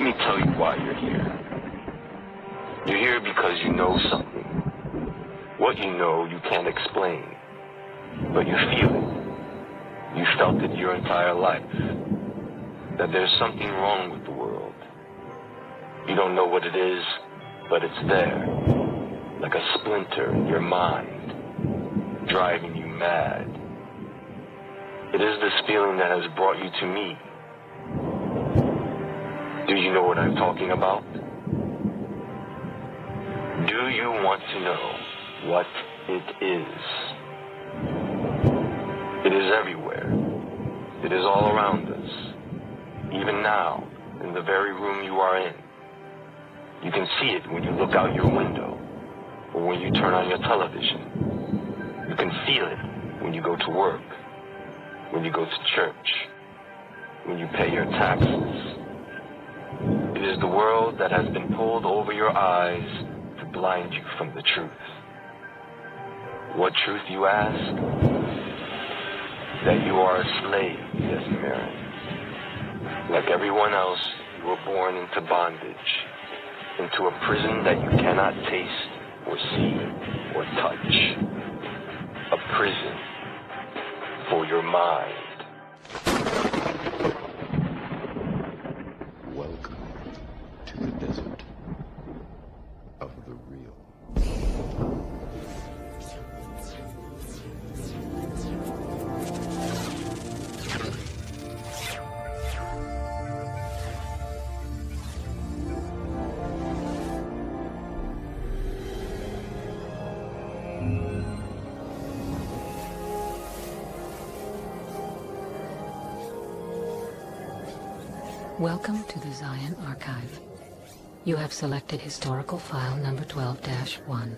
Let me tell you why you're here. You're here because you know something. What you know, you can't explain, but you feel it. You felt it your entire life, that there's something wrong with the world. You don't know what it is, but it's there, like a splinter in your mind, driving you mad. It is this feeling that has brought you to me. Do you know what I'm talking about? Do you want to know what it is? It is everywhere. It is all around us. Even now, in the very room you are in. You can see it when you look out your window, or when you turn on your television. You can feel it when you go to work, when you go to church, when you pay your taxes. It is the world that has been pulled over your eyes to blind you from the truth. What truth, you ask? That you are a slave, yes, Mary. Like everyone else, you were born into bondage, into a prison that you cannot taste or see or touch. A prison for your mind. Welcome to the desert of the real. Welcome to the Zion Archive. You have selected historical file number 12-1.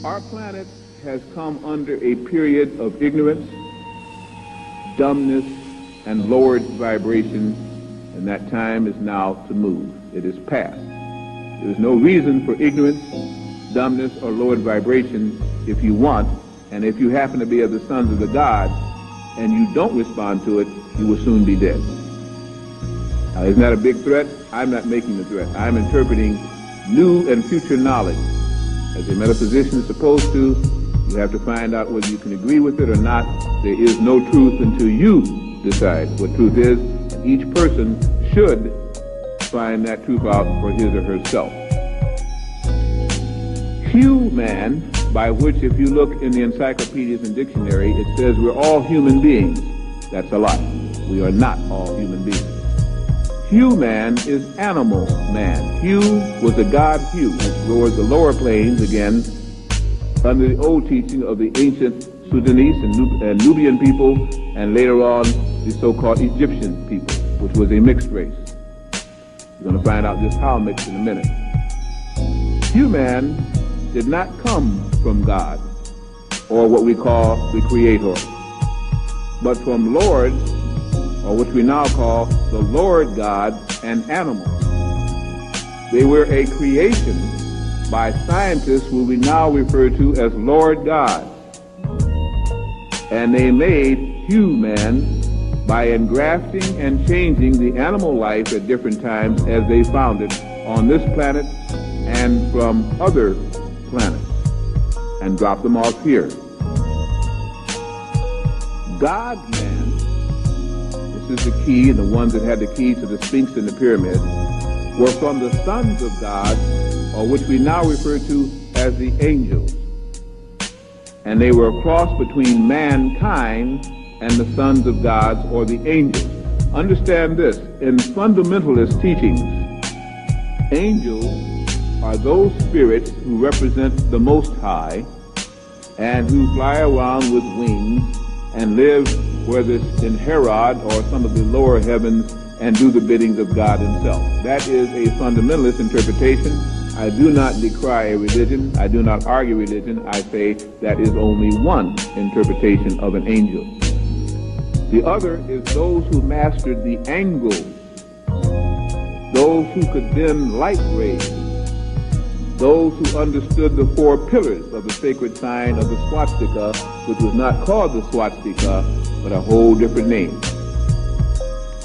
Our planet has come under a period of ignorance, dumbness, and lowered vibration, and that time is now to move. It is past. There is no reason for ignorance, dumbness, or lowered vibration if you want, and if you happen to be of the sons of the God, and you don't respond to it, you will soon be dead. Now, isn't that a big threat? I'm not making the threat. I'm interpreting new and future knowledge. As a metaphysician is supposed to, you have to find out whether you can agree with it or not. There is no truth until you decide what truth is, and each person should find that truth out for his or herself. Human, by which if you look in the encyclopedias and dictionary, it says we're all human beings. That's a lie. We are not all human beings. Human is animal man. Hu was the god Hu, which lords the lower planes, again, under the old teaching of the ancient Sudanese and Nubian people, and later on the so-called Egyptian people, which was a mixed race. You're going to find out just how mixed in a minute. Human did not come from God, or what we call the Creator, but from lords, or which we now call the Lord God and animals. They were a creation by scientists who we now refer to as Lord God. And they made human by engrafting and changing the animal life at different times as they found it on this planet and from other planets, and dropped them off here. God-man, this is the key, and the ones that had the key to the Sphinx and the pyramids, were from the sons of God, or which we now refer to as the angels. And they were a cross between mankind and the sons of God, or the angels. Understand this, in fundamentalist teachings, angels are those spirits who represent the Most High and who fly around with wings and live, whether it's in Herod or some of the lower heavens, and do the biddings of God himself. That is a fundamentalist interpretation. I do not decry a religion. I do not argue religion. I say that is only one interpretation of an angel. The other is those who mastered the angles, those who could bend light rays, those who understood the 4 pillars of the sacred sign of the swastika, which was not called the swastika, but a whole different name.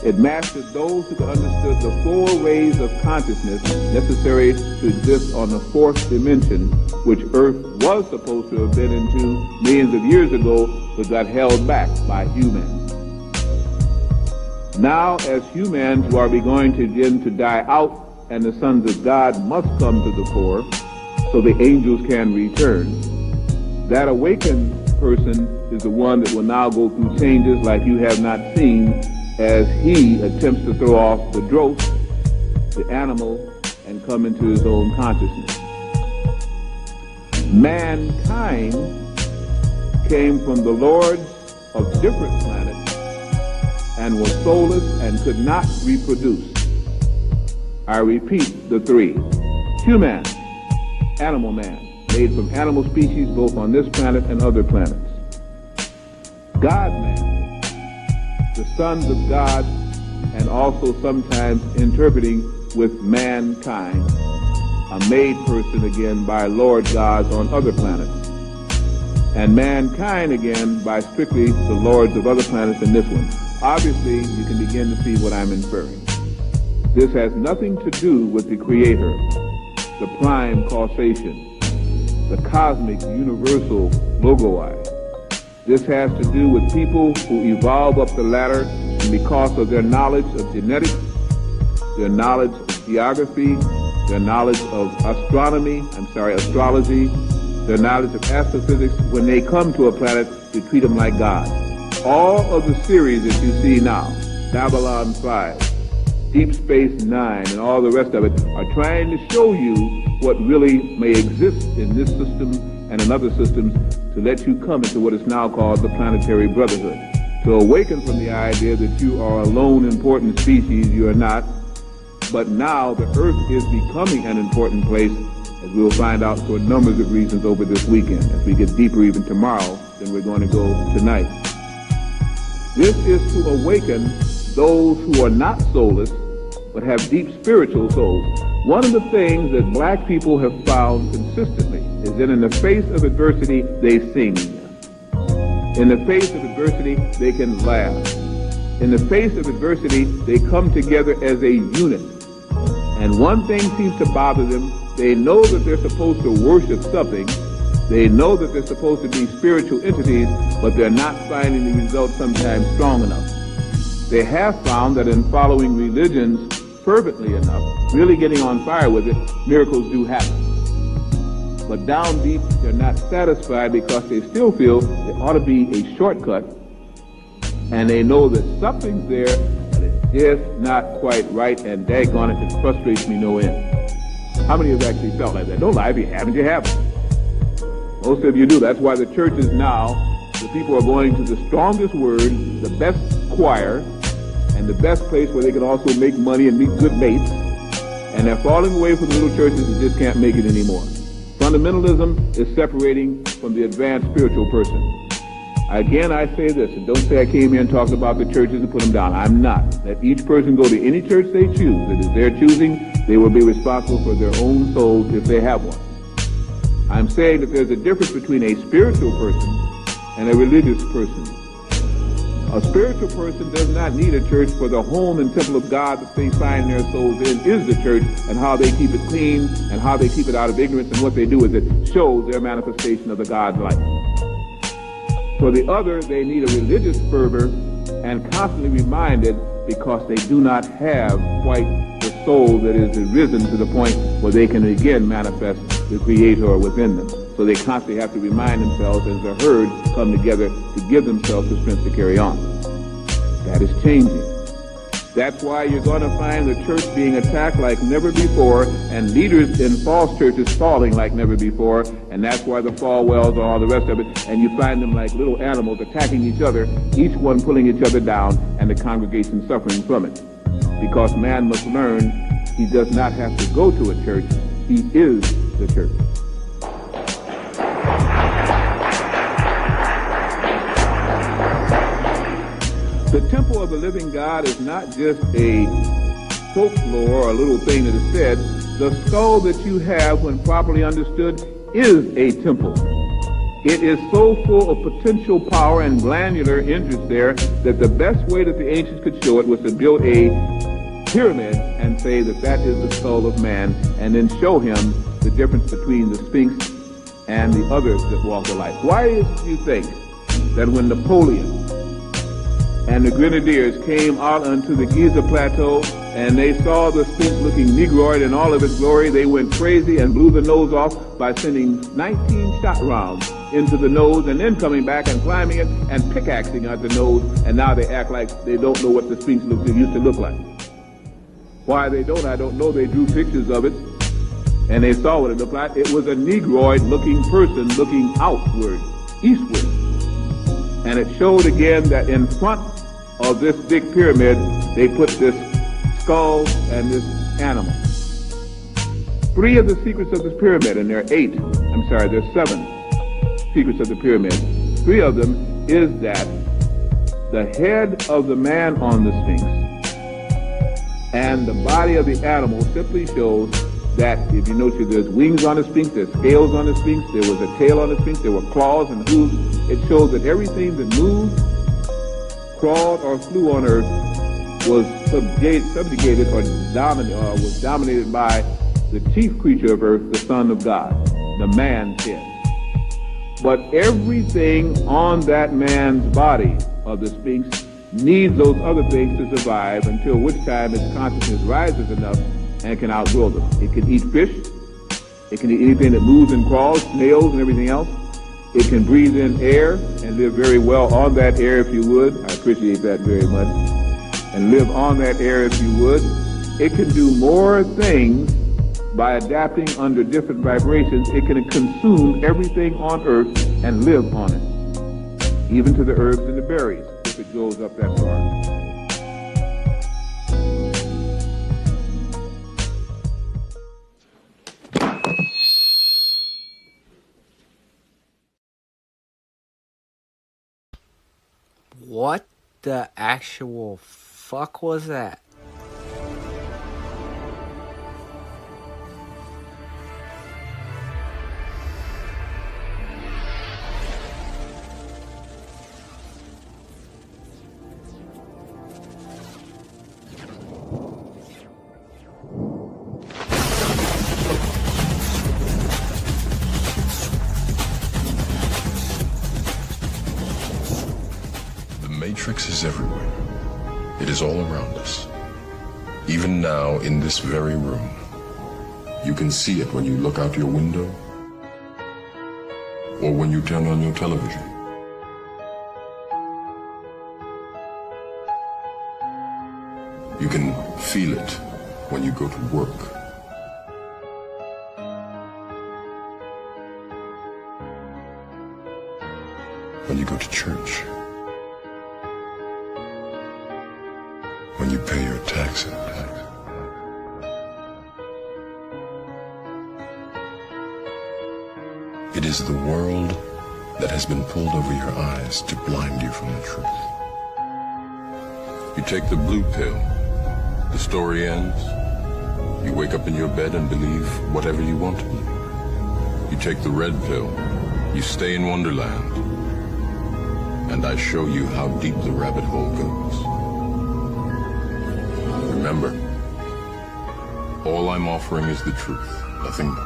It mastered those who understood the 4 rays of consciousness necessary to exist on the 4th dimension, which Earth was supposed to have been into millions of years ago, but got held back by humans. Now, as humans are going to begin to die out, and the sons of God must come to the fore, so the angels can return, that awakened person is the one that will now go through changes like you have not seen, as he attempts to throw off the dross, the animal, and come into his own consciousness. Mankind came from the lords of different planets and was soulless and could not reproduce. I repeat the 3. Human, animal man, made from animal species both on this planet and other planets. God man, the sons of God, and also sometimes interpreting with mankind, a made person again by Lord gods on other planets. And mankind again by strictly the lords of other planets in this one. Obviously, you can begin to see what I'm inferring. This has nothing to do with the Creator, the prime causation, the cosmic universal logoi. This has to do with people who evolve up the ladder, and because of their knowledge of genetics, their knowledge of geography, their knowledge of astrology, their knowledge of astrophysics, when they come to a planet, they treat them like God. All of the series that you see now, Babylon 5, Deep Space Nine, and all the rest of it, are trying to show you what really may exist in this system and in other systems to let you come into what is now called the planetary brotherhood. To awaken from the idea that you are a lone important species, you are not. But now the Earth is becoming an important place, as we'll find out for numbers of reasons over this weekend. As we get deeper even tomorrow than we're going to go tonight. This is to awaken those who are not soulless, but have deep spiritual souls. One of the things that black people have found consistently is that in the face of adversity, they sing. In the face of adversity, they can laugh. In the face of adversity, they come together as a unit. And one thing seems to bother them. They know that they're supposed to worship something. They know that they're supposed to be spiritual entities, but they're not finding the results sometimes strong enough. They have found that in following religions fervently enough, really getting on fire with it, miracles do happen. But down deep, they're not satisfied because they still feel there ought to be a shortcut, and they know that something's there, but it's just not quite right, and daggone it, it frustrates me no end. How many have actually felt like that? Don't lie, if you haven't, you haven't. Most of you do. That's why the churches now, the people are going to the strongest word, the best choir, and the best place where they can also make money and meet good mates. And they're falling away from the little churches that just can't make it anymore. Fundamentalism is separating from the advanced spiritual person. Again, I say this, and don't say I came here and talked about the churches and put them down. I'm not. Let each person go to any church they choose. It is their choosing. They will be responsible for their own souls if they have one. I'm saying that there's a difference between a spiritual person and a religious person. A spiritual person does not need a church, for the home and temple of God that they find their souls in is the church, and how they keep it clean and how they keep it out of ignorance and what they do with it shows their manifestation of the God life. For the other, they need a religious fervor and constantly reminded because they do not have quite the soul that is arisen to the point where they can again manifest the Creator within them. So they constantly have to remind themselves as the herd come together to give themselves the strength to carry on. That is changing. That's why you're going to find the church being attacked like never before, and leaders in false churches falling like never before, and that's why the Falwells and all the rest of it, and you find them like little animals attacking each other, each one pulling each other down, and the congregation suffering from it. Because man must learn he does not have to go to a church, he is the church. The temple of the living God is not just a folklore or a little thing that is said. The skull that you have, when properly understood, is a temple. It is so full of potential power and glandular interest there that the best way that the ancients could show it was to build a pyramid and say that that is the skull of man, and then show him the difference between the Sphinx and the others that walk the life. Why is it you think that when Napoleon and the Grenadiers came out onto the Giza Plateau and they saw the Sphinx looking negroid in all of its glory, they went crazy and blew the nose off by sending 19 shot rounds into the nose and then coming back and climbing it and pickaxing out the nose, and now they act like they don't know what the Sphinx used to look like. Why they don't, I don't know. They drew pictures of it and they saw what it looked like. It was a negroid looking person looking outward, eastward. And it showed again that in front of this big pyramid, they put this skull and this animal. 3 of the secrets of this pyramid, and there's 7 secrets of the pyramid. 3 of them is that the head of the man on the Sphinx and the body of the animal simply shows that, if you notice, there's wings on the Sphinx, there's scales on the Sphinx, there was a tail on the Sphinx, there were claws and hooves. It shows that everything that moved, crawled, or flew on earth was subjugated or was dominated by the chief creature of earth, the Son of God, the man's head. But everything on that man's body of the Sphinx needs those other things to survive, until which time its consciousness rises enough and can outgrow them. It can eat fish. It can eat anything that moves and crawls, snails and everything else. It can breathe in air and live very well on that air if you would. I appreciate that very much. And live on that air if you would. It can do more things by adapting under different vibrations. It can consume everything on earth and live on it, even to the herbs and the berries, if it goes up that far. What the actual fuck was that? The Matrix is everywhere. It is all around us. Even now, in this very room. You can see it when you look out your window or when you turn on your television. You can feel it when you go to work. When you go to church. When you pay your taxes. It is the world that has been pulled over your eyes to blind you from the truth. You take the blue pill, the story ends. You wake up in your bed and believe whatever you want to believe. You take the red pill, you stay in Wonderland, and I show you how deep the rabbit hole goes. Remember, all I'm offering is the truth, nothing more.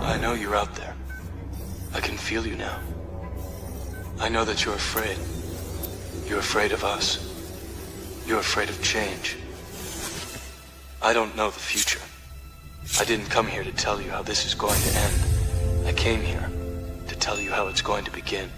I know you're out there. I can feel you now. I know that you're afraid. You're afraid of us. You're afraid of change. I don't know the future. I didn't come here to tell you how this is going to end. I came here to tell you how it's going to begin.